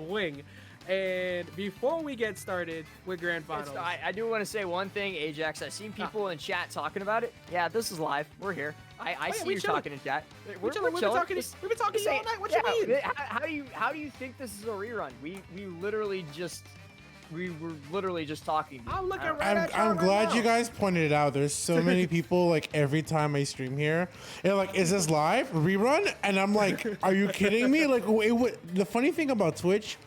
swing. And before we get started with Grand Finals, I do want to say one thing, Ajax. I've seen people in chat talking about it. Yeah, this is live. We're here. I see you talking in chat. We've been talking to you all night. What you mean? How do you think this is a rerun? We were literally just talking. I'm looking right at I'm glad now. you guys pointed it out. There's so many people, like, every time I stream here, they're like, is this live? Rerun? And I'm like, are you kidding me? Like, the funny thing about Twitch,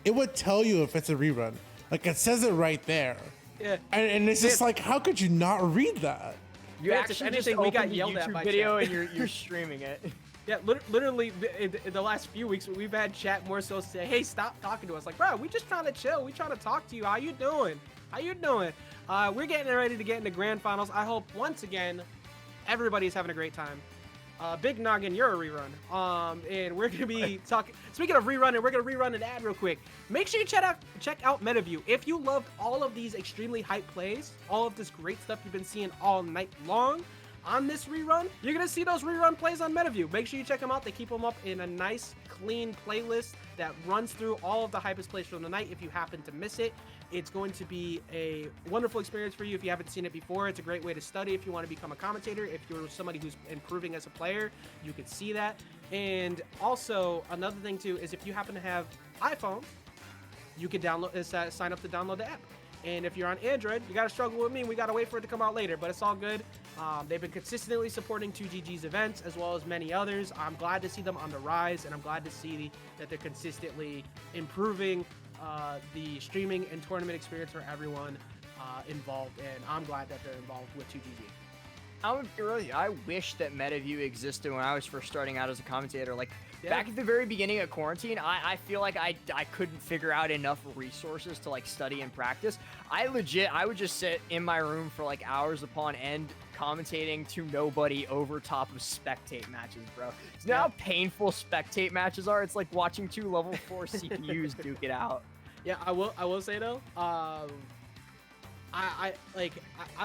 it would tell you if it's a rerun. Like, it says it right there. Yeah. And it's just like, how could you not read that? You actually just we got opened the yelled at YouTube by video chat. and you're streaming it. Yeah, literally, in the last few weeks, we've had chat more so say, hey, stop talking to us. Like, bro, we just trying to chill. We trying to talk to you. How you doing? How you doing? We're getting ready to get into Grand Finals. I hope, once again, everybody's having a great time. Big Noggin, you're a rerun. And we're going to be talking... Speaking of rerunning, we're going to rerun an ad real quick. Make sure you check out MetaView. If you loved all of these extremely hype plays, all of this great stuff you've been seeing all night long, on this rerun, you're gonna see those rerun plays on MetaView. Make sure you check them out. They keep them up in a nice, clean playlist that runs through all of the hypest plays from the night. If you happen to miss it, it's going to be a wonderful experience for you. If you haven't seen it before, it's a great way to study. If you want to become a commentator, if you're somebody who's improving as a player, you can see that. And also, another thing too is if you happen to have iPhone, you can download, sign up to download the app. And if you're on Android, you gotta struggle with me. We gotta wait for it to come out later, but it's all good. They've been consistently supporting 2GG's events as well as many others. I'm glad to see them on the rise, and I'm glad to see that they're consistently improving the streaming and tournament experience for everyone involved. And I'm glad that they're involved with 2GG. I wish that MetaView existed when I was first starting out as a commentator. Like, back at the very beginning of quarantine, I feel like I couldn't figure out enough resources to, like, study and practice. I would just sit in my room for, like, hours upon end commentating to nobody over top of spectate matches, bro. It's now how painful spectate matches are. It's like watching two level 4 CPUs duke it out. Yeah, I will say, though, I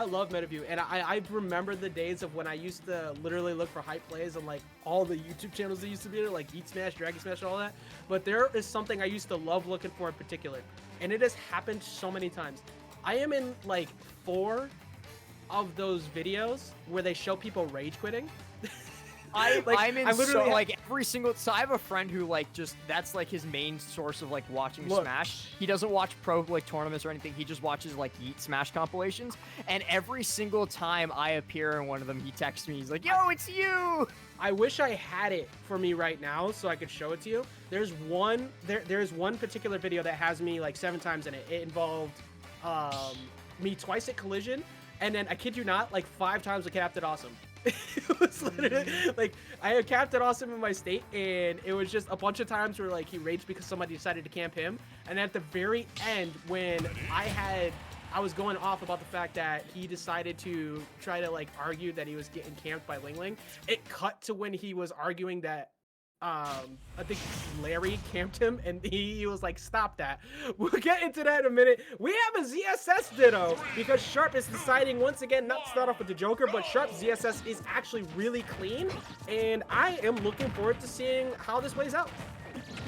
love MetaView, and I remember the days of when I used to literally look for hype plays on, like, all the YouTube channels that used to be there, like Eat Smash, Dragon Smash, all that. But there is something I used to love looking for in particular, and it has happened so many times. I am in, like, 4 of those videos where they show people rage quitting. I'm in so, like, every single... So I have a friend who, like, just... That's, like, his main source of, like, watching Smash. He doesn't watch pro, like, tournaments or anything. He just watches, like, Yeet Smash compilations. And every single time I appear in one of them, he texts me. He's like, yo, it's you! I wish I had it for me right now so I could show it to you. There's one particular video that has me, like, 7 times in it. It involved me twice at Collision. And then, I kid you not, like, 5 times with Captain Awesome. It was literally like I had Captain Awesome in my state, and it was just a bunch of times where, like, he raged because somebody decided to camp him. And at the very end, when I was going off about the fact that he decided to try to, like, argue that he was getting camped by Ling Ling, it cut to when he was arguing that I think Larry camped him, and he was like, stop that. We'll get into that in a minute. We have a ZSS ditto because Sharp is deciding once again not to start off with the Joker, but Sharp's ZSS is actually really clean, and I am looking forward to seeing how this plays out.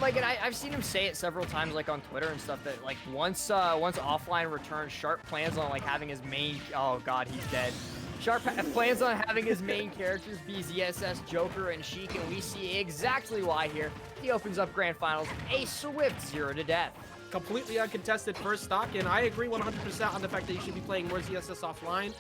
Like, and I've seen him say it several times, like, on Twitter and stuff, that, like, once offline returns, Sharp plans on, like, having his main... Oh, God, he's dead. Sharp plans on having his main characters be ZSS, Joker, and Sheik, and we see exactly why here. He opens up Grand Finals, a swift 0-0. Completely uncontested first stock, and I agree 100% on the fact that you should be playing more ZSS offline.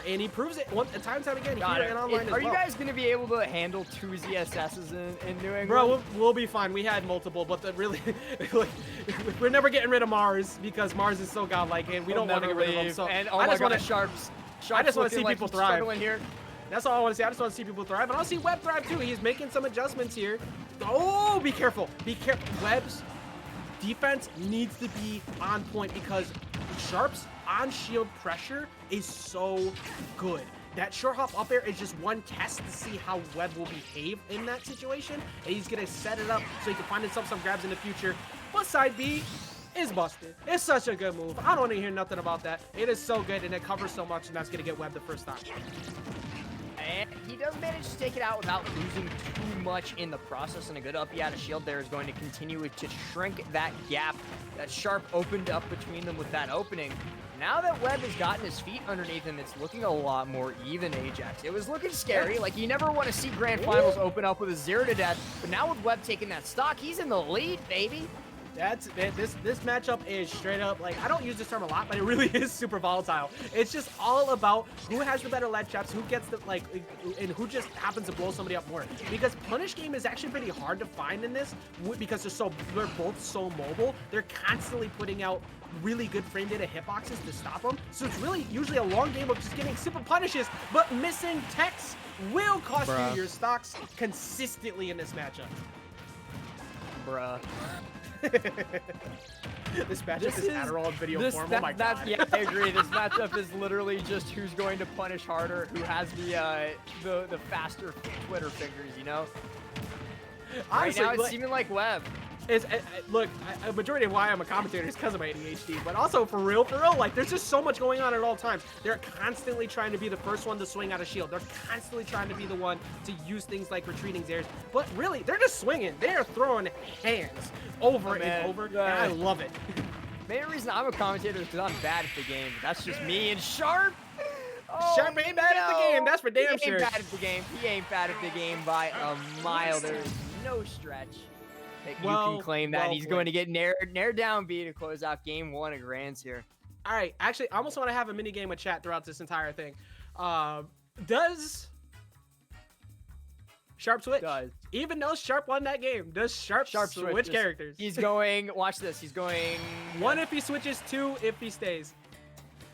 And he proves it time and time again here and online as well. Are you guys going to be able to handle 2 ZSSs in New England? Bro, we'll be fine. We had multiple, but really, like, we're never getting rid of Mars because Mars is so godlike, and we don't want to get rid of him. So and oh my God, Sharp's I just want to see people thrive. Here. That's all I want to see. I just want to see people thrive. And I'll see Webb thrive too. He's making some adjustments here. Oh, be careful. Be careful. Webb's defense needs to be on point because Sharp's on-shield pressure is so good. That short hop up air is just one test to see how Webb will behave in that situation. And he's going to set it up so he can find himself some grabs in the future. But side B is busted. It's such a good move. I don't want to hear nothing about that. It is so good, and it covers so much, and that's going to get Webb the first time. he does manage to take it out without losing too much in the process, and a good up out of shield there is going to continue to shrink that gap that Sharp opened up between them with that opening. Now that Webb has gotten his feet underneath him, it's looking a lot more even, Ajax. It was looking scary. Like, you never want to see Grand Finals open up with a 0 to death, but now with Webb taking that stock, he's in the lead, baby. This matchup is straight up, like, I don't use this term a lot, but it really is super volatile. It's just all about who has the better ledge traps, who gets the, like, and who just happens to blow somebody up more. Because punish game is actually pretty hard to find in this because they're both so mobile. They're constantly putting out really good frame data hitboxes to stop them. So it's really usually a long game of just getting simple punishes, but missing techs will cost you your stocks consistently in this matchup. Bruh. This matchup is Adderall in video form. Oh my god. Yeah, I agree. This matchup is literally just who's going to punish harder, who has the faster Twitter fingers, you know? Honestly, right now, it's seeming like Webb. Look, a majority of why I'm a commentator is because of my ADHD, but also for real, like, there's just so much going on at all times. They're constantly trying to be the first one to swing out a shield. They're constantly trying to be the one to use things like retreating Zairs, but really, they're just swinging. They're throwing hands over and over, and I love it. Main reason I'm a commentator is because I'm bad at the game. That's just me. And Sharp. Oh, Sharp ain't bad at the game. That's for damn sure. He ain't bad at the game. He ain't bad at the game by a mile. There is no stretch that you can claim that he's going to get nared down B to close out game 1 of Grands here. All right, actually, I almost want to have a mini game with chat throughout this entire thing. Does Sharp switch? Even though Sharp won that game, does Sharp switch characters? He's going, watch this, he's going... 1 if he switches, 2 if he stays.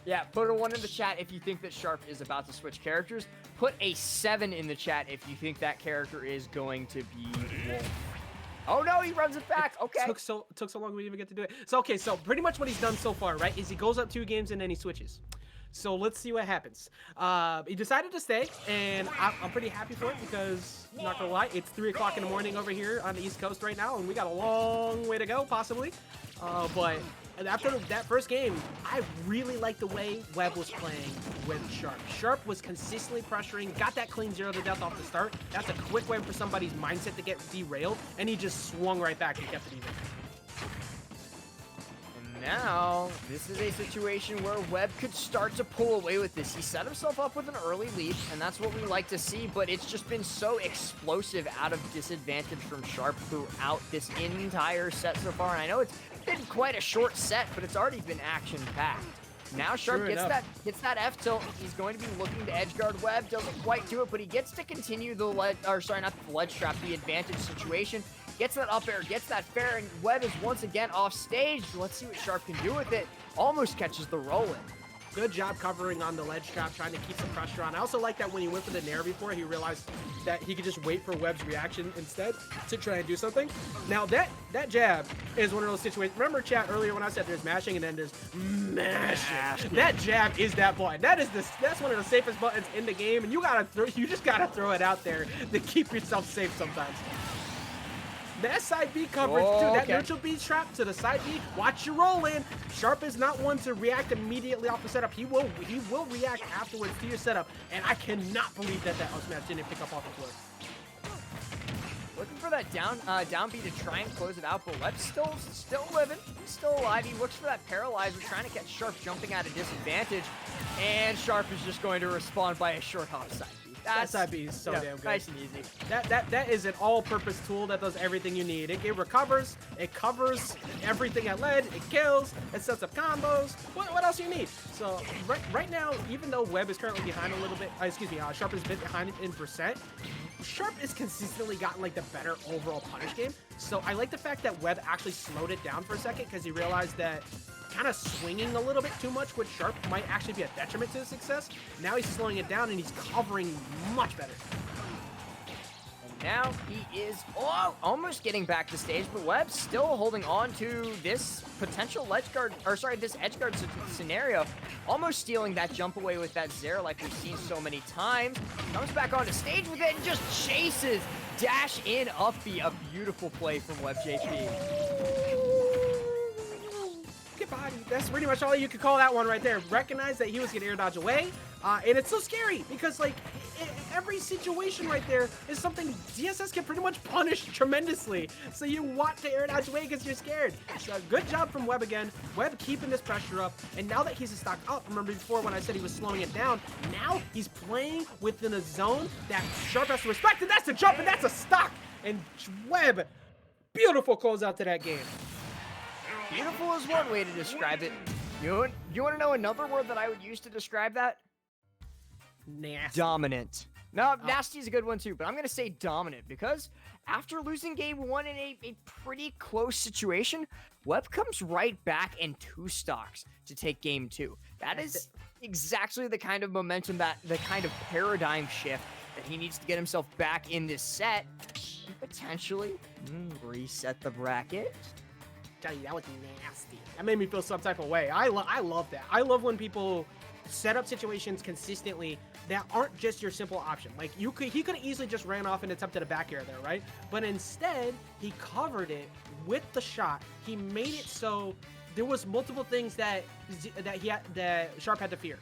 Yeah, put a 1 in the chat if you think that Sharp is about to switch characters. Put a 7 in the chat if you think that character is going to be Wolf. Oh no, he runs it back. Okay. Took so long we even get to do it. So okay, so pretty much what he's done so far, right, is he goes up 2 games and then he switches. So let's see what happens. He decided to stay, and I'm pretty happy for it because, not gonna lie, it's 3 o'clock in the morning over here on the East Coast right now, and we got a long way to go, possibly. But after that first game, I really liked the way Webb was playing with Sharp. Sharp was consistently pressuring, got that clean 0 to death off the start. That's a quick way for somebody's mindset to get derailed, and he just swung right back and kept it even. Now, this is a situation where Webb could start to pull away with this. He set himself up with an early lead, and that's what we like to see, but it's just been so explosive out of disadvantage from Sharp throughout this entire set so far. And I know it's been quite a short set, but it's already been action-packed. Now Sharp gets that F tilt. He's going to be looking to edgeguard Webb. Doesn't quite do it, but he gets to continue the ledge trap, the advantage situation. Gets that up air, gets that fair, and Webb is once again off stage. Let's see what Sharp can do with it. Almost catches the roll in. Good job covering on the ledge trap, trying to keep some pressure on. I also like that when he went for the nair before, he realized that he could just wait for Webb's reaction instead to try and do something. Now that jab is one of those situations. Remember, chat, earlier when I said there's mashing and then there's mashing. That jab is that button. That's one of the safest buttons in the game, and you just gotta throw it out there to keep yourself safe sometimes. That side B coverage, too. That neutral B trap to the side B. Watch your roll in. Sharp is not one to react immediately off the setup. He will react afterwards to your setup. And I cannot believe that up smash didn't pick up off the floor. Looking for that down B to try and close it out, but Webb's still living. He's still alive. He looks for that paralyzer, trying to catch Sharp jumping at a disadvantage. And Sharp is just going to respond by a short hop side B. That side B is so damn good. Nice and easy. That is an all-purpose tool that does everything you need. It recovers, it covers everything at lead, it kills, it sets up combos. What else do you need? So right now, even though Webb is currently behind a little bit, Sharp is a bit behind in percent. Sharp has consistently gotten like the better overall punish game. So I like the fact that Webb actually slowed it down for a second because he realized that kind of swinging a little bit too much with Sharp might actually be a detriment to his success. Now he's slowing it down and he's covering much better. And now he is almost getting back to stage, but Webb's still holding on to this potential this edge guard scenario. Almost stealing that jump away with that Zera like we've seen so many times. Comes back onto stage with it and just chases. Dash in up B. A beautiful play from WebbJP. Body. That's pretty much all you could call that one right there. Recognize that he was getting air dodge away, and it's so scary because like every situation right there is something ZSS can pretty much punish tremendously. So you want to air it out your way because you're scared. So good job from Webb again. Webb keeping this pressure up. And now that he's a stock up, remember before when I said he was slowing it down, now he's playing within a zone that Sharp has to respect, and that's a jump, and that's a stock. And Webb, beautiful closeout to that game. Beautiful is one way to describe it. You want to know another word that I would use to describe that? Nasty. Dominant. No, nasty is a good one too, but I'm going to say dominant because after losing game 1 in a pretty close situation, Webb comes right back in 2 stocks to take game 2. That is exactly the kind of momentum, the kind of paradigm shift that he needs to get himself back in this set and potentially reset the bracket. Tell you, that was nasty. That made me feel some type of way. I love that. I love when people set up situations consistently that aren't just your simple option. Like he could have easily just ran off and attempted a back air there, right? But instead, he covered it with the shot. He made it so there was multiple things that Sharp had to fear.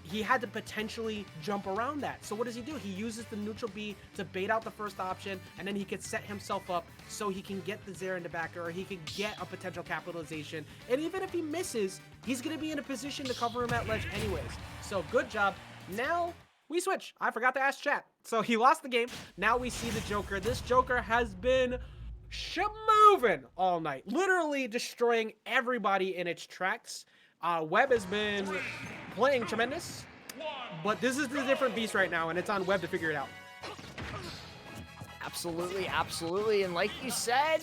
He had to potentially jump around that. So what does he do? He uses the neutral B to bait out the first option, and then he could set himself up so he can get the Zera into back air, or he could get a potential capitalization. And even if he misses, he's going to be in a position to cover him at ledge anyways. So good job. Now we switch. I forgot to ask chat. So he lost the game. Now we see the Joker. This Joker has been moving all night, literally destroying everybody in its tracks. Webb has been playing tremendous, but this is the different beast right now, and it's on Webb to figure it out. Absolutely, absolutely, and like you said,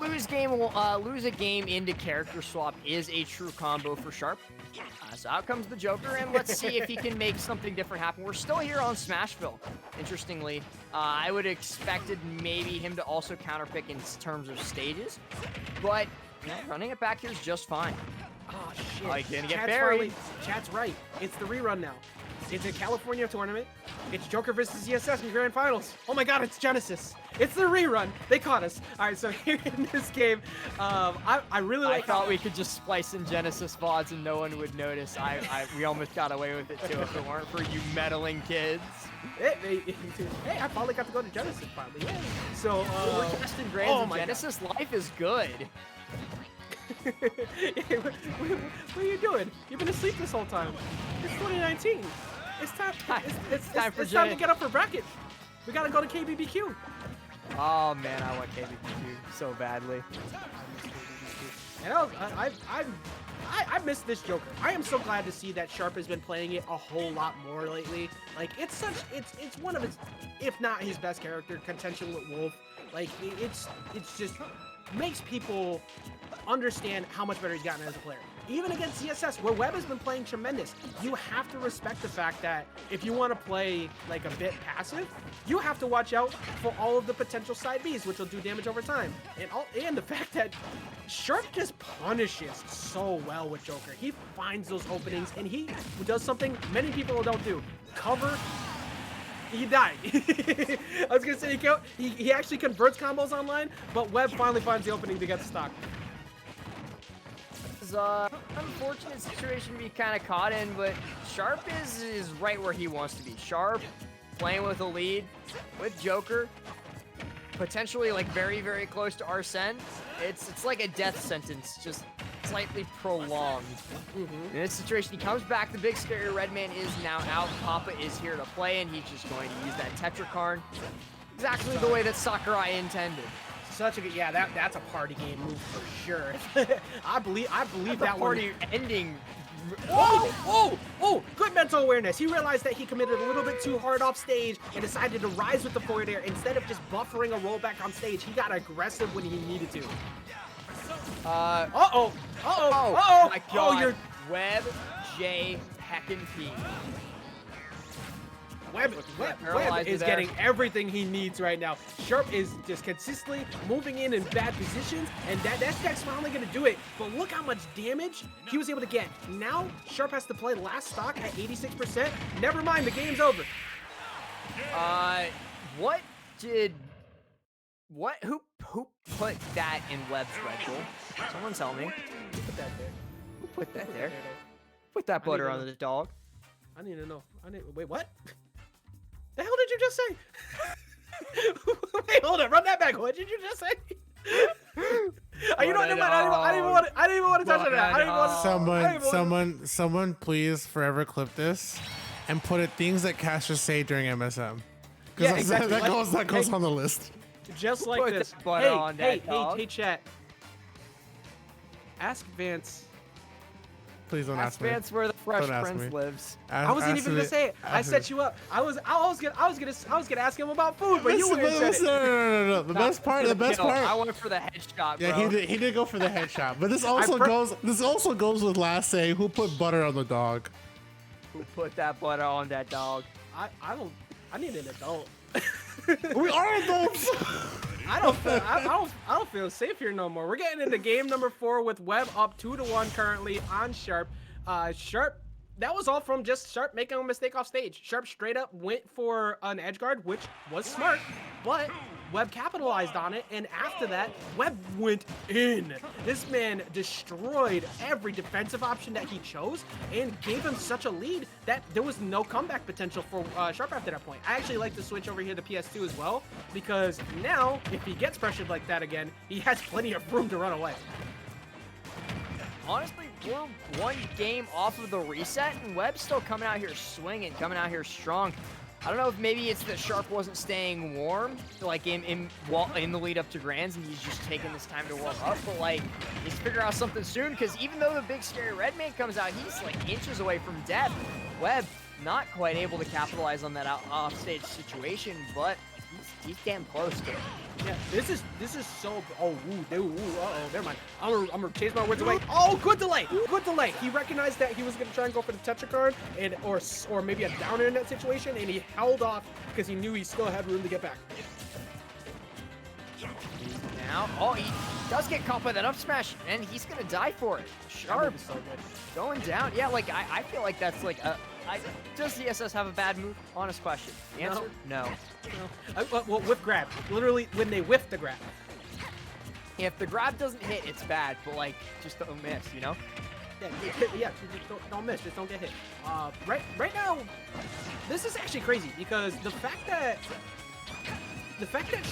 lose a game into character swap is a true combo for Sharp. So out comes the Joker, and let's see if he can make something different happen. We're still here on Smashville, interestingly. I would have expected maybe him to also counterpick in terms of stages, but running it back here is just fine. Oh, shit. Oh, he's gonna get buried. Chat's right. It's the rerun now. It's a California tournament. It's Joker versus ESS in the Grand Finals. Oh my god, it's Genesis. It's the rerun. They caught us. All right, so here in this game, I really like. I thought we could just splice in Genesis VODs and no one would notice. We almost got away with it too if it weren't for you meddling kids. Hey, I finally got to go to Genesis finally. Yay. So we're casting Grands and Genesis. God. Life is good. What are you doing? You've been asleep this whole time. It's 2019. It's time. It's time to get up for bracket. We gotta go to KBBQ. Oh man, I want KBBQ so badly. And I miss this Joker. I am so glad to see that Sharp has been playing it a whole lot more lately. Like it's one of his, if not his best character, contention with Wolf. Like it's just makes people understand how much better he's gotten as a player. Even against CSS, where Webb has been playing tremendous, you have to respect the fact that if you want to play like a bit passive, you have to watch out for all of the potential side Bs, which will do damage over time. And the fact that Sharp just punishes so well with Joker. He finds those openings, and he does something many people don't do. Cover. He died. I was gonna say he actually converts combos online, but Webb finally finds the opening to get the stock. It's an unfortunate situation to be kind of caught in, but Sharp is right where he wants to be. Sharp playing with a lead with Joker, potentially like very, very close to Arsene. It's like a death sentence, just slightly prolonged. In this situation, he comes back. The big scary red man is now out. Papa is here to play, and he's just going to use that Tetrakarn exactly the way that Sakurai intended. Such a good, yeah. That's a party game move for sure. I believe That's that party ending. Oh! Good mental awareness. He realized that he committed a little bit too hard off stage and decided to rise with the forward air instead of just buffering a rollback on stage. He got aggressive when he needed to. Oh my God. Oh, you're WebbJP. Webb is getting everything he needs right now. Sharp is just consistently moving in bad positions, and that stack's finally going to do it. But look how much damage he was able to get. Now, Sharp has to play last stock at 86%. Never mind, the game's over. Who put that in Webb's red bull? Someone tell me. Who put that there? Who put that there? Put that butter on the dog. I need to know. Wait, what? The hell did you just say? Wait, hold on. Run that back. What did you just say? You know what? Never mind. I didn't even want to touch on that. I didn't even want Someone, please forever clip this and put it things that casters say during MSM. Yeah, Because exactly. that goes on the list. Just like Put this. that butter on that dog. Hey, chat. Ask Vance. Please don't Ask ask me. Vance where the Fresh Don't ask Prince me. lives. I wasn't even gonna say it. I set you up. I was gonna ask him about food, but you went and said it. No. The best part. I went for the headshot, bro. Yeah, he did go for the headshot. But this also goes with last saying who put butter on the dog. Who put that butter on that dog? I need an adult. We are adults. I don't feel safe here no more. We're getting into game number 4 with Webb up 2-1 currently on Sharp. Sharp, that was all from just Sharp making a mistake off stage. Sharp straight up went for an edge guard, which was smart, but Webb capitalized on it, and after that, Webb went in. This man destroyed every defensive option that he chose and gave him such a lead that there was no comeback potential for Sharp after that point. I actually like to switch over here to PS2 as well, because now, if he gets pressured like that again, he has plenty of room to run away. Honestly, we're one game off of the reset, and Webb's still coming out here swinging, coming out here strong. I don't know if maybe it's that Sharp wasn't staying warm, like in the lead up to Grands, and he's just taking this time to warm up. But like, he's figure out something soon, because even though the big scary red man comes out, he's like inches away from death. Webb not quite able to capitalize on that offstage situation, but he's damn close to it. Yeah, this is so. Oh, never mind. I'm gonna change my words away. Oh, good delay. He recognized that he was gonna try and go for the Tetra card and or maybe a downer in that situation, and he held off because he knew he still had room to get back. Now, he does get caught by that up smash, and he's gonna die for it. Sharp, So good. going down. Yeah, like I feel like that's like does CSS have a bad move? Honest question. The answer? No. Well, whiff grab. Literally, when they whiff the grab. If the grab doesn't hit, it's bad, but like, just don't miss, you know? Yeah, just don't miss, just don't get hit. Right now, this is actually crazy because the fact that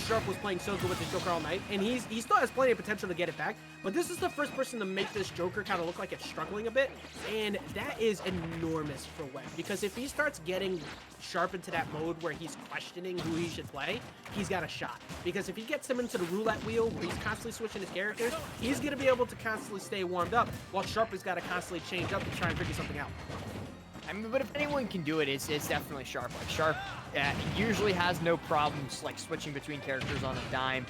Sharp was playing so good with the Joker all night, and he still has plenty of potential to get it back, but this is the first person to make this Joker kind of look like it's struggling a bit, and that is enormous for Webb, because if he starts getting Sharp into that mode where he's questioning who he should play, he's got a shot. Because if he gets him into the roulette wheel where he's constantly switching his characters, he's going to be able to constantly stay warmed up, while Sharp has got to constantly change up to try and figure something out. I mean, but if anyone can do it, it's definitely Sharp. Like, Sharp usually has no problems, like, switching between characters on a dime.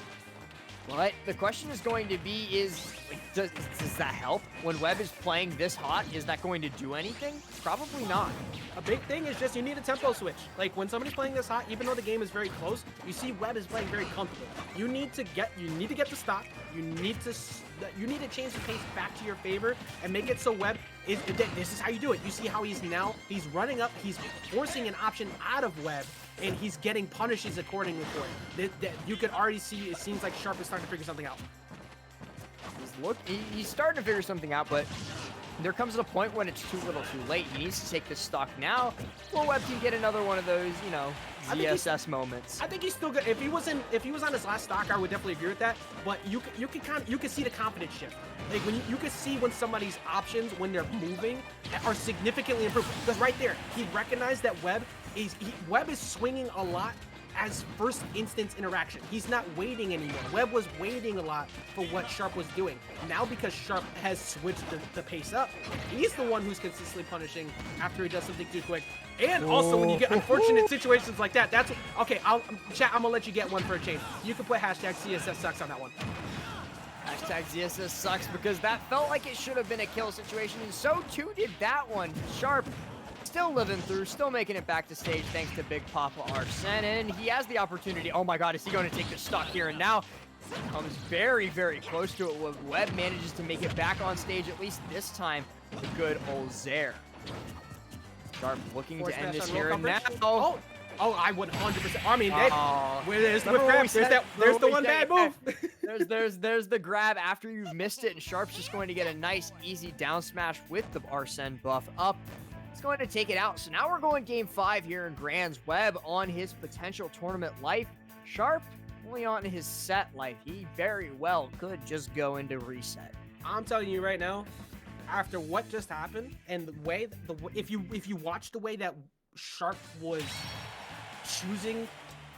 But the question is going to be like, does that help? When Webb is playing this hot, is that going to do anything? Probably not. A big thing is just you need a tempo switch. Like, when somebody's playing this hot, even though the game is very close, you see Webb is playing very comfortable. You need to get the stock. You need to change the pace back to your favor and make it so Webb is. This is how you do it. You see how he's running up. He's forcing an option out of Webb, and he's getting punishes accordingly for it. You could already see it seems like Sharp is starting to figure something out. He's starting to figure something out, but there comes a point when it's too little too late. He needs to take this stock now, or Webb can get another one of those, ZSS moments. I think he's still good. If he was on his last stock, I would definitely agree with that. But you can see the confidence shift. Like when you can see when somebody's options when they're moving are significantly improved. Because right there, he recognized that Webb is swinging a lot as first instance interaction. He's not waiting anymore. Webb was waiting a lot for what Sharp was doing. Now because Sharp has switched the pace up, he's the one who's consistently punishing after he does something too quick. And also when you get unfortunate situations like that, that's okay. Chat, I'm gonna let you get one for a change. You can put hashtag CSS sucks on that one. Hashtag ZSS sucks, because that felt like it should have been a kill situation, and so too did that one. Sharp still living through, still making it back to stage thanks to Big Papa Arsene, and he has the opportunity. Oh my god, is he going to take the stock here? And now comes very, very close to it. Webb manages to make it back on stage, at least this time, the good old Zaire. Sharp looking to end this here, and now... Oh, I would 100%. I mean, there's the one bad move. there's the grab after you've missed it, and Sharp's just going to get a nice, easy down smash with the Arsene buff up. He's going to take it out. So now we're going game 5 here in Grands. Webb on his potential tournament life. Sharp only on his set life. He very well could just go into reset. I'm telling you right now, after what just happened and the way, if you watch the way that Sharp was choosing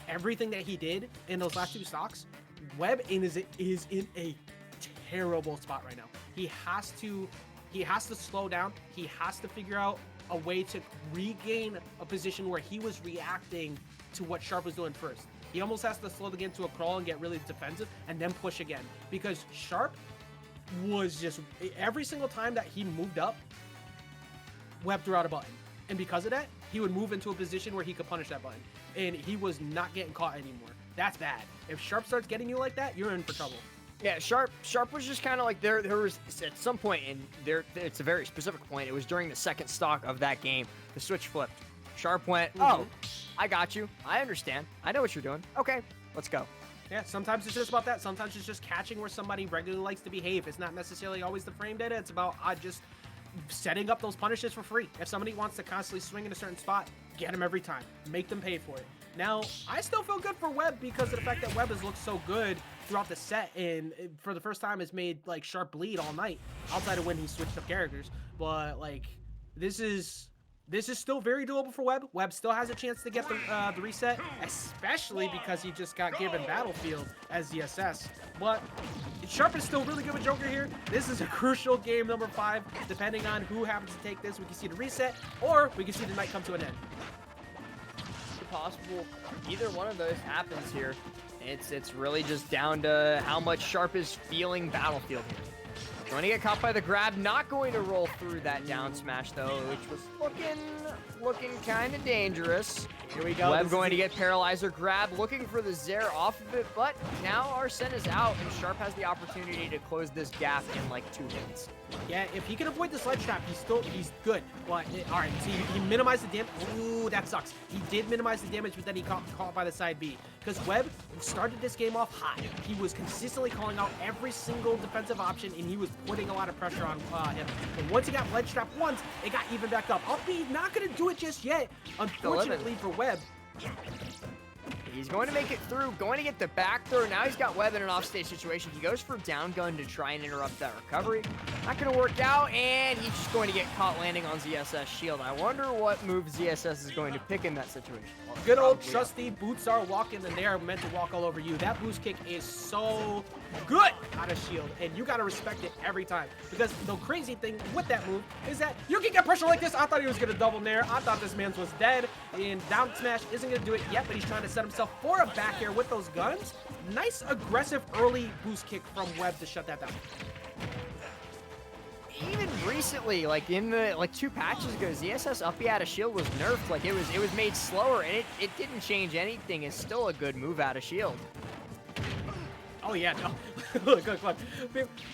everything that he did in those last 2 stocks, Webb is in a terrible spot right now. He has to slow down. He has to figure out a way to regain a position where he was reacting to what Sharp was doing first. He almost has to slow the game to a crawl and get really defensive and then push again, because Sharp was just, every single time that he moved up, Webb threw out a button. And because of that, he would move into a position where he could punish that button. And he was not getting caught anymore. That's bad. If Sharp starts getting you like that, you're in for trouble. Yeah, Sharp was just kind of like, there was at some point, and it's a very specific point, it was during the second stock of that game, the switch flipped. Sharp went, oh, I got you. I understand. I know what you're doing. Okay, let's go. Yeah, sometimes it's just about that. Sometimes it's just catching where somebody regularly likes to behave. It's not necessarily always the frame data. It's about just setting up those punishes for free. If somebody wants to constantly swing in a certain spot, get them every time. Make them pay for it. Now, I still feel good for Webb because of the fact that Webb has looked so good throughout the set, and for the first time has made like Sharp bleed all night, outside of when he switched up characters. But like, this is still very doable for Webb. Webb still has a chance to get the reset, especially because he just got given Battlefield as the SS. But Sharp is still really good with Joker here. This is a crucial game number 5. Depending on who happens to take this, we can see the reset, or we can see the night come to an end. Possible either one of those happens here. It's really just down to how much Sharp is feeling Battlefield here. Going to get caught by the grab, not going to roll through that down smash though, which was looking kind of dangerous. Here we go. Webb going to get Paralyzer grab, looking for the Zair off of it, but now Arsene is out and Sharp has the opportunity to close this gap in like 2 hits. Yeah, if he can avoid the sledge trap, he's good. But all right, see, he minimized the damage. Ooh, that sucks. He did minimize the damage, but then he got caught by the side B. Because Webb started this game off hot. He was consistently calling out every single defensive option, and he was putting a lot of pressure on him. And once he got ledge trap once, it got even back up. Albeit not going to do it just yet, unfortunately for Webb. He's going to make it through, going to get the back throw. Now he's got Webb in an offstage situation. He goes for down gun to try and interrupt that recovery. Not going to work out, and he's just going to get caught landing on ZSS shield. I wonder what move ZSS is going to pick in that situation. Well, good old trusty boots are walking, and they are meant to walk all over you. That boost kick is so good out of shield, and you got to respect it every time. Because the crazy thing with that move is that you can get pressure like this. I thought he was going to double nair. I thought this man's was dead, and down smash isn't going to do it yet, but he's trying to set himself for a back air with those guns. Nice aggressive early boost kick from Webb to shut that down. Even recently, like in the 2 patches ago, ZSS up B out of shield was nerfed. Like it was made slower, and it didn't change anything. It's still a good move out of shield. Oh yeah, no. Look.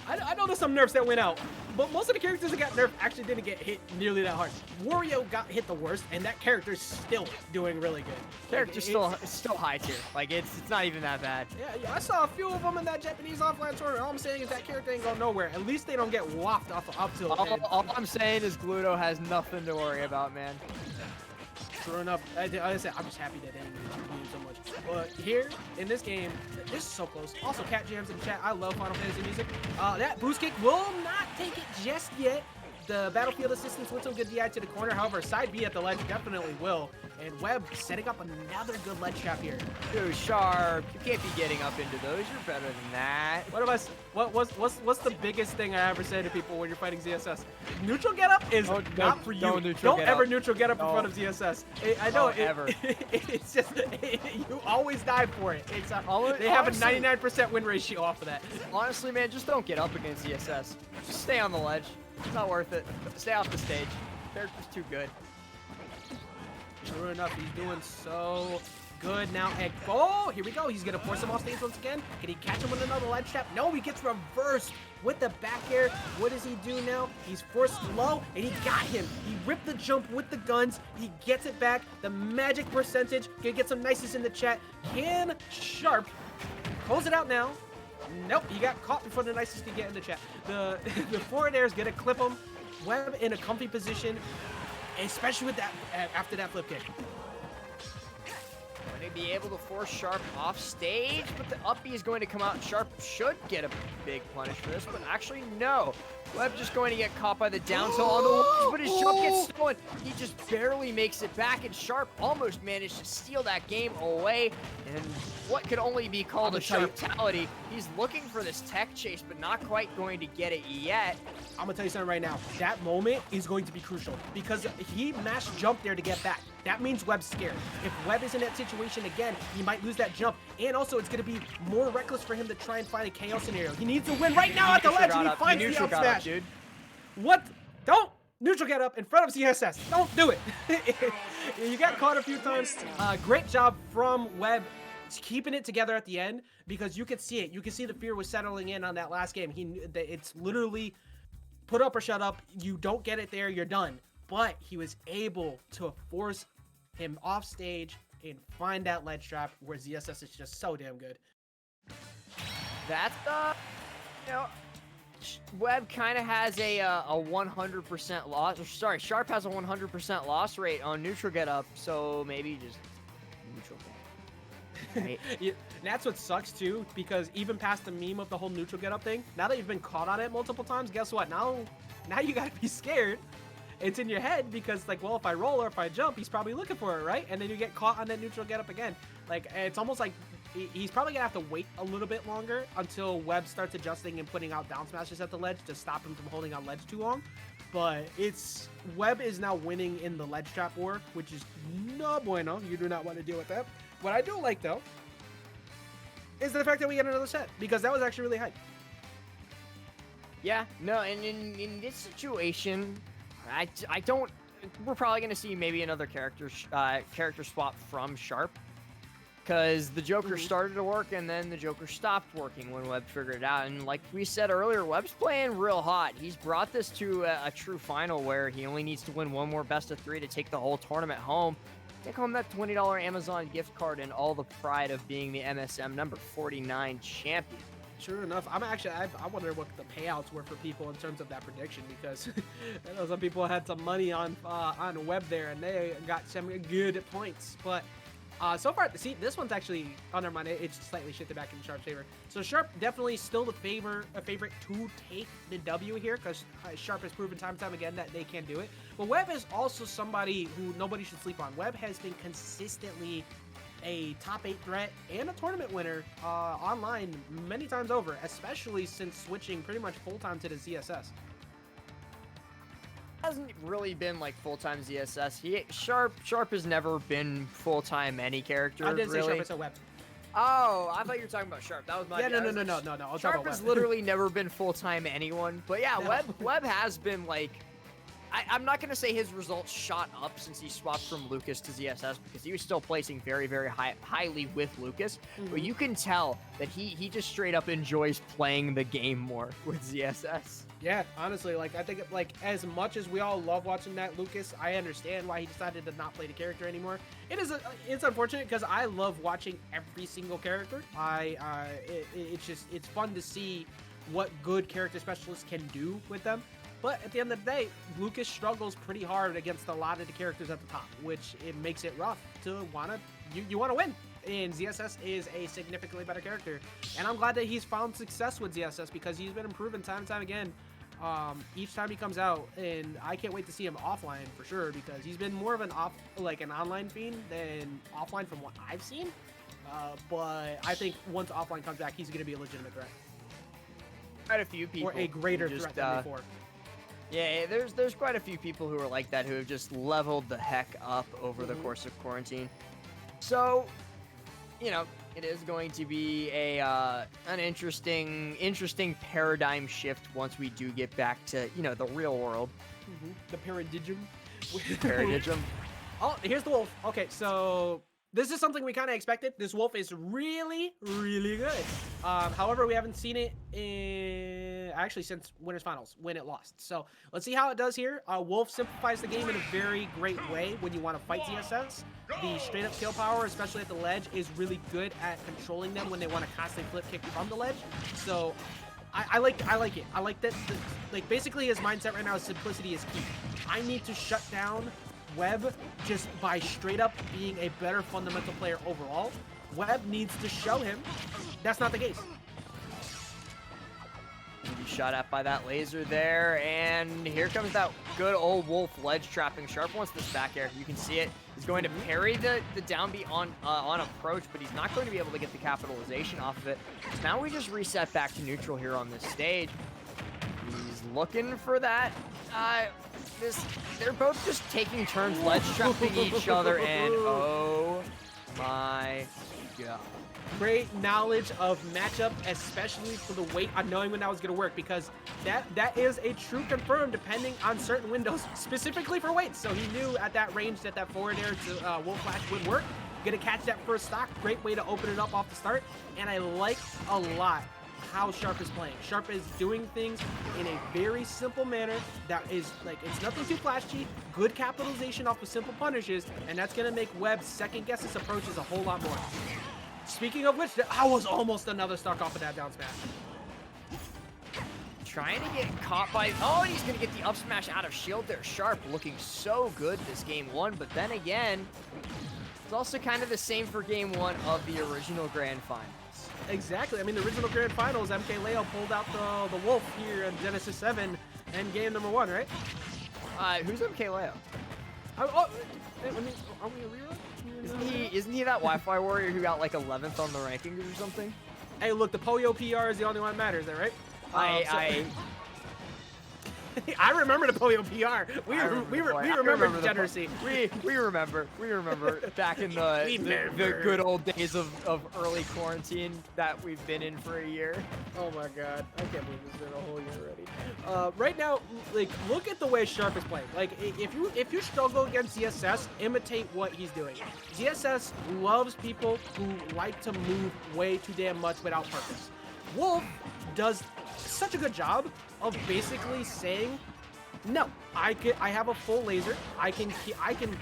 I know there's some nerfs that went out, but most of the characters that got nerfed actually didn't get hit nearly that hard. Wario got hit the worst, and that character's still doing really good. Character's still high tier. Like it's not even that bad. Yeah, I saw a few of them in that Japanese offline tournament. All I'm saying is that character ain't going nowhere. At least they don't get wafted off up till. All I'm saying is Gluto has nothing to worry about, man. True enough. Like I said, I'm just happy that they didn't use so much. But here in this game, this is so close. Also, Cat Jams in the chat. I love Final Fantasy music. That boost kick will not take it just yet. The Battlefield assistance with some good DI to the corner. However, side B at the ledge definitely will. And Webb setting up another good ledge trap here. Dude, Sharp, you can't be getting up into those. You're better than that. What's the biggest thing I ever say to people when you're fighting ZSS? Neutral get up is not for you. Don't ever neutral get up in front of ZSS. I know ever. It's just you always die for it. It's they have a 99% win ratio off of that. Honestly, man, just don't get up against ZSS. Just stay on the ledge. It's not worth it. Stay off the stage. Character's too good. Sure enough, he's doing so good now. And oh, here we go. He's gonna force him off stage once again. Can he catch him with another ledge trap? No, he gets reversed with the back air. What does he do now? He's forced low, and he got him. He ripped the jump with the guns. He gets it back. The magic percentage. Gonna get some nices in the chat. Can Sharp close it out now? Nope, he got caught before the nicest could get in the chat. The forward air is gonna clip him. Webb in a comfy position. especially with that after that flip kick. Going to be able to force Sharp off stage, but the up B is going to come out. Sharp should get a big punish for this, but actually no. Webb just going to get caught by the down tilt on the walls, but his jump gets stolen. He just barely makes it back, and Sharp almost managed to steal that game away. And what could only be called a Sharptality. He's looking for this tech chase, but not quite going to get it yet. I'm gonna tell you something right now. That moment is going to be crucial because he mashed jump there to get back. That means Webb's scared. If Webb is in that situation again, he might lose that jump. And also, it's gonna be more reckless for him to try and find a KO scenario. He needs to win right now at the ledge, and he finds the up smash. Dude. What? Don't neutral get up in front of CSS. Don't do it. You got caught a few times. Great job from Webb keeping it together at the end because you could see it. You could see the fear was settling in on that last game. It's literally put up or shut up. You don't get it there, you're done. But he was able to force him off stage and find that ledge trap where ZSS is just so damn good. That's Webb kind of has a 100% loss. Or sorry, Sharp has a 100% loss rate on neutral get up, so maybe just neutral get. Right. Yeah, that's what sucks too, because even past the meme of the whole neutral get up thing, now that you've been caught on it multiple times, guess what? Now you gotta be scared. It's in your head because, like, well, if I roll or if I jump, he's probably looking for it, right? And then you get caught on that neutral get up again. Like, it's almost like he's probably gonna have to wait a little bit longer until Webb starts adjusting and putting out down smashes at the ledge to stop him from holding on ledge too long. But Webb is now winning in the ledge trap war, which is no bueno. You do not want to deal with that. What I do like, though, is the fact that we get another set, because that was actually really hype. Yeah, no, and in this situation, I don't. We're probably gonna see maybe another character swap from Sharp, because the Joker started to work and then the Joker stopped working when Webb figured it out. And like we said earlier, Webb's playing real hot. He's brought this to a true final where he only needs to win one more best of 3 to take the whole tournament home. Take home that $20 Amazon gift card and all the pride of being the MSM number 49 champion. Sure enough, I wonder what the payouts were for people in terms of that prediction, because I know some people had some money on Webb there and they got some good points. But so far, see, this one's actually under mine. It's slightly shifted back in Sharp's favor. So Sharp definitely still a favorite to take the W here, because Sharp has proven time and time again that they can do it. But Webb is also somebody who nobody should sleep on. Webb has been consistently a top 8 threat and a tournament winner online many times over, especially since switching pretty much full-time to the ZSS. Hasn't really been like full-time ZSS. Sharp has never been full-time any character. I didn't really. say Sharp, I said Webb. Oh, I thought you were talking about Sharp. That was my yeah. bad. No. Sharp has literally never been full-time anyone. But yeah, No. Webb has been like. I'm not going to say his results shot up since he swapped from Lucas to ZSS, because he was still placing very, very highly with Lucas. But you can tell that he just straight up enjoys playing the game more with ZSS. Yeah, honestly, like, I think, like, as much as we all love watching that Lucas, I understand why he decided to not play the character anymore. It's unfortunate, because I love watching every single character. It's fun to see what good character specialists can do with them. But at the end of the day, Lucas struggles pretty hard against a lot of the characters at the top, which it makes it rough to you want to win. And ZSS is a significantly better character. And I'm glad that he's found success with ZSS, because he's been improving time and time again each time he comes out. And I can't wait to see him offline for sure, because he's been more of an online fiend than offline from what I've seen. But I think once offline comes back, he's going to be a legitimate threat. Quite a few people. Or a greater threat than before. Yeah, there's quite a few people who are like that, who have just leveled the heck up over the course of quarantine. So, it is going to be an interesting paradigm shift once we do get back to the real world. The paradigm. Paradigm. Oh, here's the wolf. Okay, so this is something we kind of expected. This wolf is really, really good. However, we haven't seen it actually since Winners Finals, when it lost. So let's see how it does here. Wolf simplifies the game in a very great way when you want to fight ZSS. The straight up kill power, especially at the ledge, is really good at controlling them when they want to constantly flip kick from the ledge. So I like it. I like that. Like basically, his mindset right now is simplicity is key. I need to shut down Webb just by straight up being a better fundamental player overall. Webb needs to show him that's not the case. Be shot at by that laser there, and here comes that good old Wolf ledge trapping. Sharp wants this back air. You can see it. He's going to parry the down B on approach, but he's not going to be able to get the capitalization off of it. Now we just reset back to neutral here on this stage. He's looking for that. They're both just taking turns ledge trapping each other, and oh my god. Great knowledge of matchup, especially for the weight on knowing when that was going to work, because that is a true confirm depending on certain windows, specifically for weights. So he knew at that range that forward air to Wolf Flash would work. Gonna catch that first stock. Great way to open it up off the start. And I like a lot how Sharp is playing. Sharp is doing things in a very simple manner that is like, it's nothing too flashy, good capitalization off of simple punishes, and that's gonna make Webb second guess his approaches a whole lot more. Speaking of which, that was almost another stock off of that down smash. Trying to get caught by, oh, and he's gonna get the up smash out of shield there. Sharp looking so good this game one, but then again, it's also kind of the same for game one of the original grand finals. Exactly. I mean, the original grand finals, MK Leo pulled out the Wolf here in Genesis 7 and game number 1, right? Who's MK Leo? Are we a rerun? Isn't he that Wi-Fi warrior who got like 11th on the rankings or something? Hey, look, the Poyo PR is the only one that matters there, right? I remember the Poyo PR. We remember degeneracy. We remember back in the good old days of early quarantine that we've been in for a year. Oh my god, I can't believe it's been a whole year already. Right now, like, look at the way Sharp is playing. Like, if you struggle against ZSS, imitate what he's doing. ZSS loves people who like to move way too damn much without purpose. Wolf does such a good job of basically saying, no, I have a full laser. I can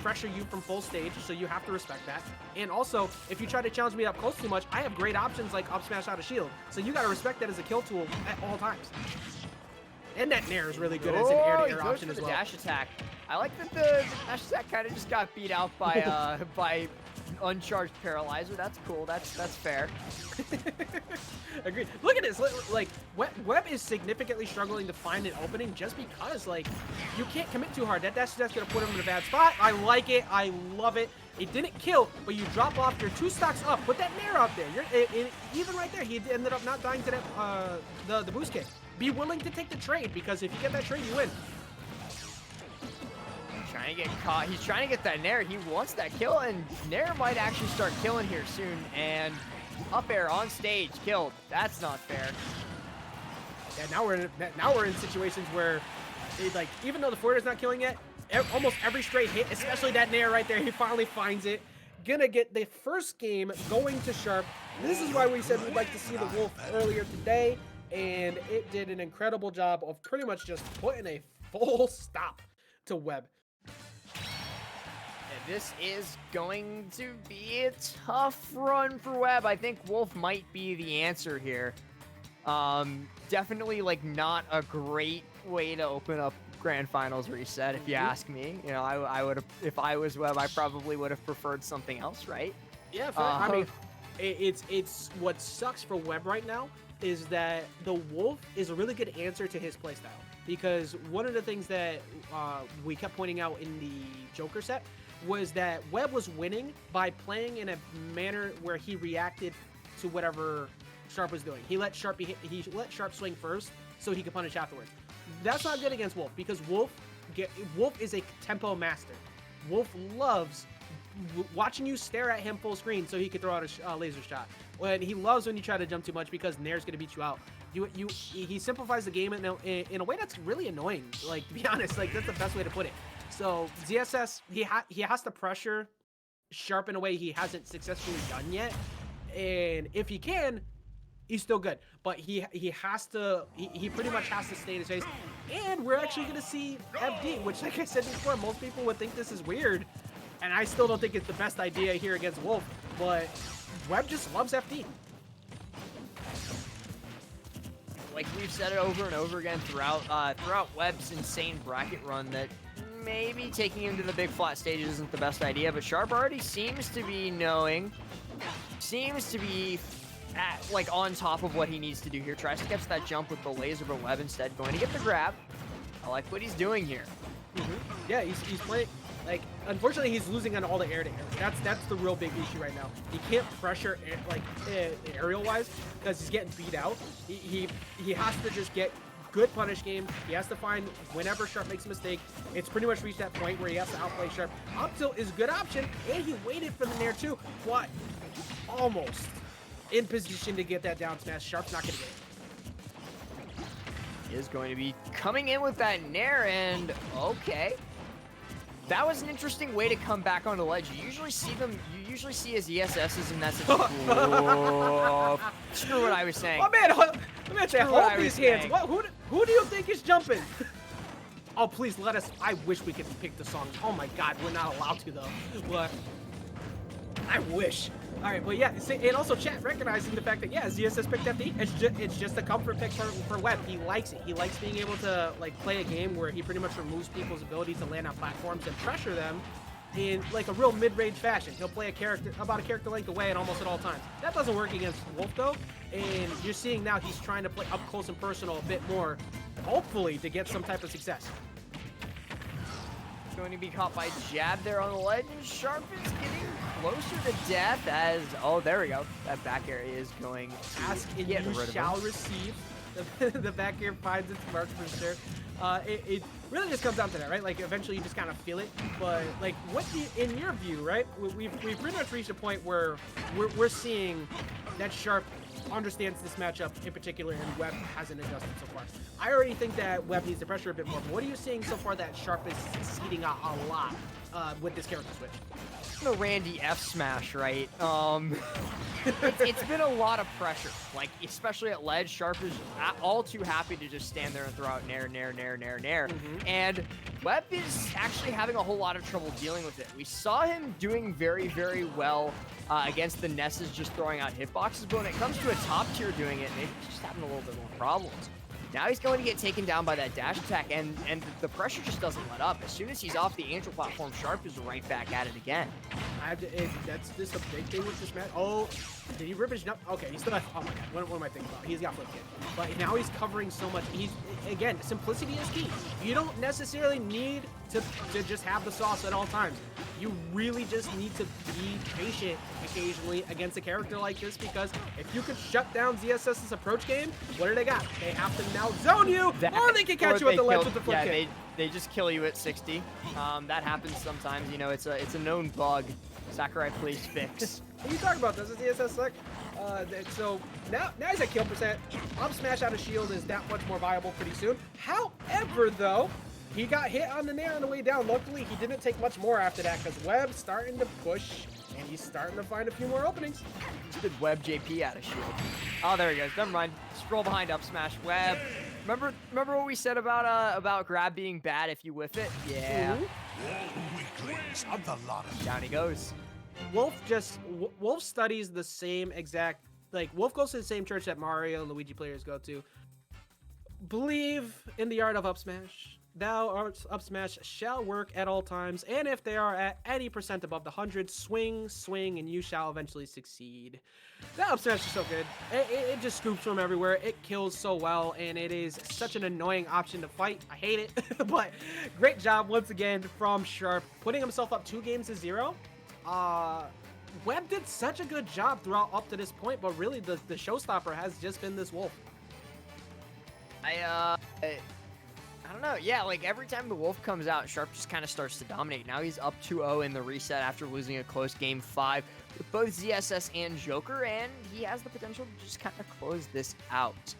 pressure you from full stage, so you have to respect that. And also, if you try to challenge me up close too much, I have great options like up smash out of shield. So you gotta respect that as a kill tool at all times. And that Nair is really good as an air-to-air option as well. Dash attack. I like that the dash attack kind of just got beat out by by uncharged paralyzer. That's cool. That's fair. Agreed. Look at this. Like, Webb is significantly struggling to find an opening just because, like, you can't commit too hard. That's gonna put him in a bad spot. I like it. I love it. It didn't kill, but you drop off. You're 2 stocks up. Put that Nair out there. Even right there, he ended up not dying to that the boost kick. Be willing to take the trade, because if you get that trade, you win. Trying to get caught. He's trying to get that Nair. He wants that kill, and Nair might actually start killing here soon. And up air on stage, killed. That's not fair. Yeah, now we're in situations where, like, even though the forward is not killing yet, almost every straight hit, especially that Nair right there, he finally finds it. Gonna get the first game going to Sharp. This is why we said we'd like to see the Wolf earlier today, and it did an incredible job of pretty much just putting a full stop to Webb. This is going to be a tough run for Webb. I think Wolf might be the answer here. Definitely, like, not a great way to open up Grand Finals reset, if you ask me. You know, I would have, if I was Webb, I probably would have preferred something else, right? Yeah, I mean, it's what sucks for Webb right now is that the Wolf is a really good answer to his playstyle. Because one of the things that we kept pointing out in the Joker set was that Webb was winning by playing in a manner where he reacted to whatever Sharp was doing. He let Sharp swing first so he could punish afterwards. That's not good against Wolf, because Wolf is a tempo master. Wolf loves watching you stare at him full screen so he could throw out a laser shot. And he loves when you try to jump too much, because Nair's going to beat you out. He simplifies the game in a way that's really annoying. Like, to be honest, like, that's the best way to put it. So ZSS, he has to pressure Sharp in a way he hasn't successfully done yet, and if he can, he's still good. But he pretty much has to stay in his face. And we're actually gonna see FD, which, like I said before, most people would think this is weird, and I still don't think it's the best idea here against Wolf. But Webb just loves FD. like we've said it over and over again throughout Webb's insane bracket run, that maybe taking him to the big flat stages isn't the best idea, but Sharp already seems to be like on top of what he needs to do here. Tries to catch that jump with the laser, but Webb instead going to get the grab. I like what he's doing here. Yeah, he's playing. Like, unfortunately, he's losing on all the air-to-air. That's the real big issue right now. He can't pressure aerial-wise because he's getting beat out. He has to just get good punish game. He has to find whenever Sharp makes a mistake. It's pretty much reached that point where he has to outplay Sharp. Up tilt is a good option, and he waited for the nair too. But almost in position to get that down smash. Sharp's not going to get it. Is going to be coming in with that nair, and okay, that was an interesting way to come back on the ledge. You usually see his ESSs, and that's screw what I was saying. Oh man, let me say, hold these hands. Who do you think is jumping? Oh please let us. I wish we could pick the song. Oh my God, we're not allowed to though. But I wish. All right, but yeah, and also chat recognizing the fact that yeah, ZSS picked FD. It's just a comfort pick for Webb. He likes it. He likes being able to like play a game where he pretty much removes people's ability to land on platforms and pressure them in like a real mid-range fashion. He'll play about a character length away at almost at all times. That doesn't work against Wolf though, and you're seeing now he's trying to play up close and personal a bit more, hopefully to get some type of success. Going to be caught by jab there on the ledge, and Sharp is getting closer to death as, oh, there we go. That back air is going ask and you shall receive. The back air finds its mark for sure. It really just comes down to that, right? Like eventually you just kind of feel it. But like, what do you, in your view, right? We've pretty much reached a point where we're seeing that Sharp understands this matchup in particular, and Webb hasn't adjusted so far. I already think that Webb needs to pressure a bit more, but what are you seeing so far that Sharp is succeeding a lot with this character switch? The Randy F smash, right? It's been a lot of pressure, like especially at ledge. Sharp is all too happy to just stand there and throw out nair. And Webb is actually having a whole lot of trouble dealing with it. We saw him doing very, very well against the Nesses, just throwing out hitboxes, but when it comes to a top tier doing it, maybe he's just having a little bit more problems. Now he's going to get taken down by that dash attack, and the pressure just doesn't let up. As soon as he's off the Angel platform, Sharp is right back at it again. That's just a big thing with this match. Oh, did he rip his jump? Okay, he's still. Oh my God, what am I thinking about? He's got flip kick, but now he's covering so much. Again, simplicity is key. You don't necessarily need to just have the sauce at all times. You really just need to be patient occasionally against a character like this, because if you could shut down ZSS's approach game, what do they got? They have to now zone you, or they can catch you at the ledge with the flip kick. They just kill you at 60. That happens sometimes. You know, it's a known bug. Sakurai, please fix. What are you talking about? Does the ZSS suck? So now he's at kill percent. Up smash out of shield is that much more viable pretty soon. However, though, he got hit on the nair on the way down. Luckily, he didn't take much more after that, because Webb's starting to push, and he's starting to find a few more openings. Just did WebbJP out of shield. Oh, there he goes. Never mind. Scroll behind up smash. Webb. Remember what we said about grab being bad if you whiff it? Yeah. Down he goes. Wolf studies the same exact, like Wolf goes to the same church that Mario and Luigi players go to. Believe in the art of up smash. Thou art up smash shall work at all times, and if they are at any percent above the 100, swing, and you shall eventually succeed. That up smash is so good. It just scoops from everywhere. It kills so well, and it is such an annoying option to fight. I hate it, but great job once again from Sharp, putting himself up 2-0. Webb did such a good job throughout up to this point, but really the showstopper has just been this Wolf. I don't know. Yeah, like every time the Wolf comes out, Sharp just kind of starts to dominate. Now he's up 2-0 in the reset after losing a close game 5 with both ZSS and Joker, and he has the potential to just kind of close this out.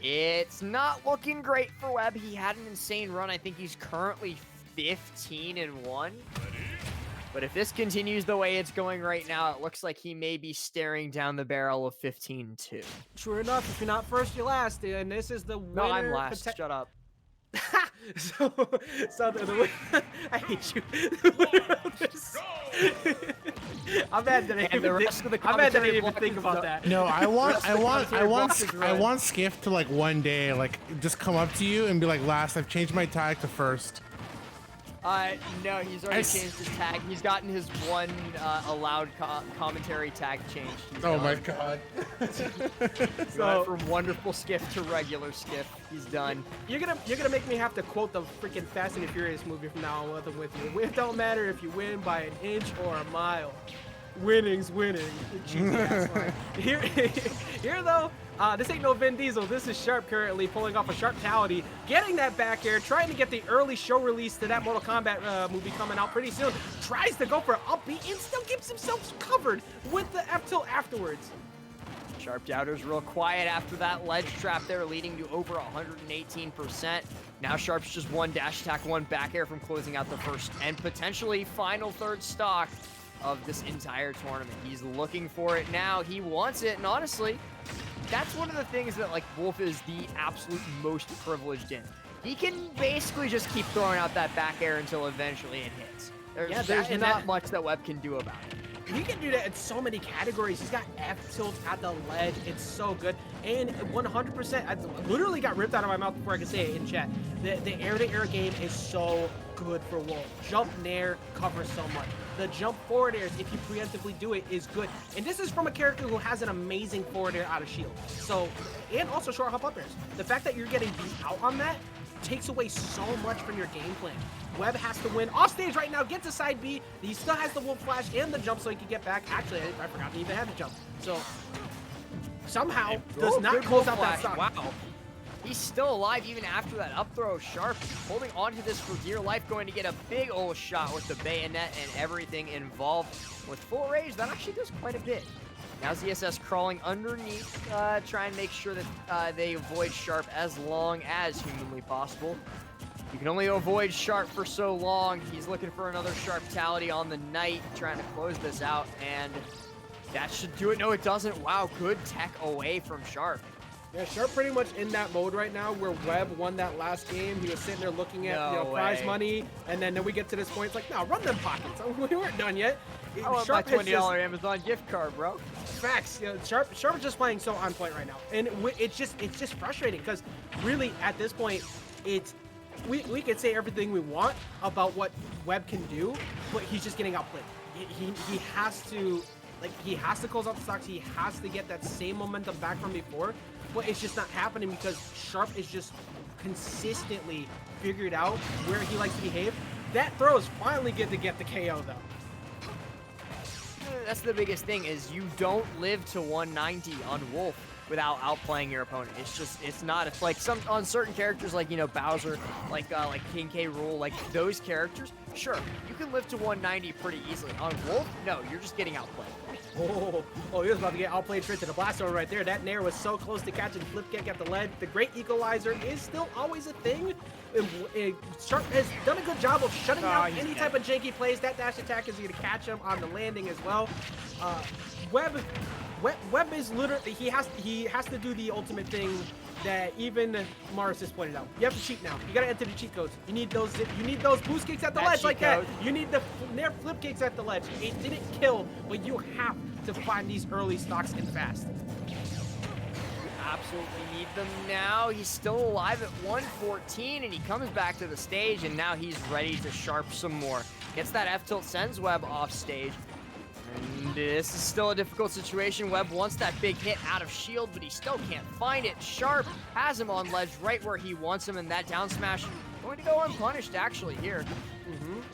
It's not looking great for Webb. He had an insane run. I think he's currently 15-1. But if this continues the way it's going right now, it looks like he may be staring down the barrel of 15-2. Sure enough, if you're not first, you're last, and this is the winner. No, I'm last. Shut up. so the way I hate you. The winner of this- I'm mad that I And the rest of the I'm mad that I commentary didn't even block think is about the- that. No, I Right. want Skiff to like one day like just come up to you and be like, "Last, I've changed my tag to first." No, he's already changed his tag. He's gotten his one allowed commentary tag changed. He's Oh done. my god. He went from wonderful Skiff to regular Skiff. He's done. You're gonna make me have to quote the freaking Fast and the Furious movie from now on with you. It don't matter if you win by an inch or a mile. Winning's winning. Cheesy ass line. Here though, this ain't no Vin Diesel. This is Sharp currently pulling off a Sharptality, getting that back air, trying to get the early show release to that Mortal Kombat movie coming out pretty soon. Tries to go for upbeat and still gets himself covered with the F tilt afterwards. Sharp Doubter's real quiet after that ledge trap there, leading to over 118%. Now Sharp's just one dash attack, one back air from closing out the first and potentially final third stock of this entire tournament. He's looking for it now. He wants it, and honestly, that's one of the things that like Wolf is the absolute most privileged in. He can basically just keep throwing out that back air until eventually it hits. There's not much that Webb can do about it. He can do that in so many categories. He's got F tilt at the ledge. It's so good. And 100%, I literally got ripped out of my mouth before I could say it in chat. The air-to-air game is so good for Wolf. Jump nair covers so much. The jump forward airs, if you preemptively do it, is good. And this is from a character who has an amazing forward air out of shield. So, and also short hop up airs. The fact that you're getting beat out on that takes away so much from your game plan. Webb has to win off stage right now, gets to side B. He still has the Wolf Flash and the jump so he can get back. Actually, I forgot he even had the jump. So, somehow does not close out that stock. Wow. He's still alive even after that up throw. Sharp holding on to this for dear life, going to get a big old shot with the bayonet and everything involved. With full rage, that actually does quite a bit. Now ZSS crawling underneath, trying to make sure that they avoid Sharp as long as humanly possible. You can only avoid Sharp for so long. He's looking for another Sharptality on the night, trying to close this out, and that should do it. No, it doesn't. Wow, good tech away from Sharp. Yeah, Sharp pretty much in that mode right now where Webb won that last game. He was sitting there looking at prize money, and then we get to this point. It's like, no, run them pockets. We weren't done yet. I want my $20 Amazon gift card, bro. Facts. You know, Sharp is just playing so on point right now, and it's just frustrating because really at this point, we can say everything we want about what Webb can do, but he's just getting outplayed. He has to close out the stocks. He has to get that same momentum back from before. But it's just not happening because Sharp is just consistently figured out where he likes to behave. That throw is finally good to get the KO though. That's the biggest thing is you don't live to 190 on Wolf without outplaying your opponent. It's not. It's like on certain characters like, you know, Bowser, like King K. Rool, like those characters, sure, you can live to 190 pretty easily. On Wolf, no, you're just getting outplayed. Oh, he was about to get outplayed straight to the blast zone right there. That nair was so close to catching flip kick at the ledge. The great equalizer is still always a thing. Sharp has done a good job of shutting out any type of janky plays. That dash attack is going to catch him on the landing as well. Webb is literally, he has to do the ultimate thing that even Mars has pointed out. You have to cheat now. You gotta enter the cheat codes. You need those boost kicks at the ledge like that. You need the nair flip kicks at the ledge. It didn't kill, but you have to find these early stocks and fast. Absolutely need them now. He's still alive at 114, and he comes back to the stage, and now he's ready to Sharp some more. Gets that F-tilt, sends Webb off stage. And this is still a difficult situation. Webb wants that big hit out of shield, but he still can't find it. Sharp has him on ledge right where he wants him, and that down smash going to go unpunished actually here.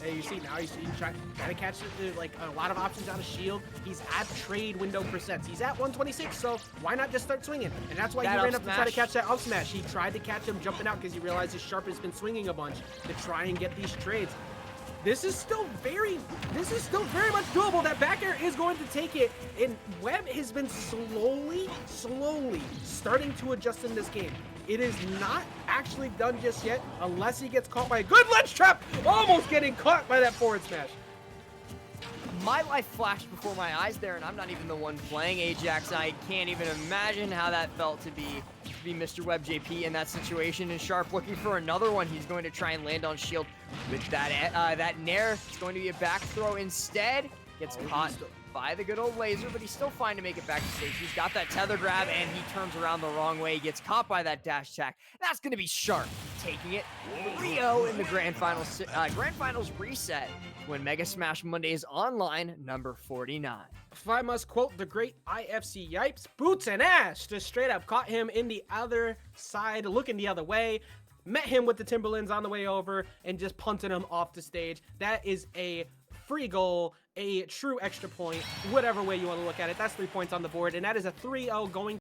Hey, you see now he's trying to catch like a lot of options out of shield. He's at trade window percents. He's at 126, so why not just start swinging? And that's why he ran up to try to catch that up smash. He tried to catch him jumping out because he realized his Sharp has been swinging a bunch to try and get these trades. This is still very much doable. That back air is going to take it, and Webb has been slowly starting to adjust in this game. It is not actually done just yet unless he gets caught by a good ledge trap, almost getting caught by that forward smash. My life flashed before my eyes there, and I'm not even the one playing Ajax. I can't even imagine how that felt to be to be Mr. WebbJP in that situation, and Sharp looking for another one. He's going to try and land on shield with that nair. It's going to be a back throw instead. Gets caught by the good old laser, but he's still fine to make it back to stage. He's got that tether grab, and he turns around the wrong way. He gets caught by that dash attack. That's going to be Sharp taking it 3-0 in the Grand Finals reset when Mega Smash Monday is online, number 49. If I must quote the great IFC Yipes, Boots and Ash just straight up caught him in the other side, looking the other way, met him with the Timberlands on the way over, and just punted him off the stage. That is a free goal, a true extra point, whatever way you want to look at it. That's 3 points on the board, and that is a 3-0 going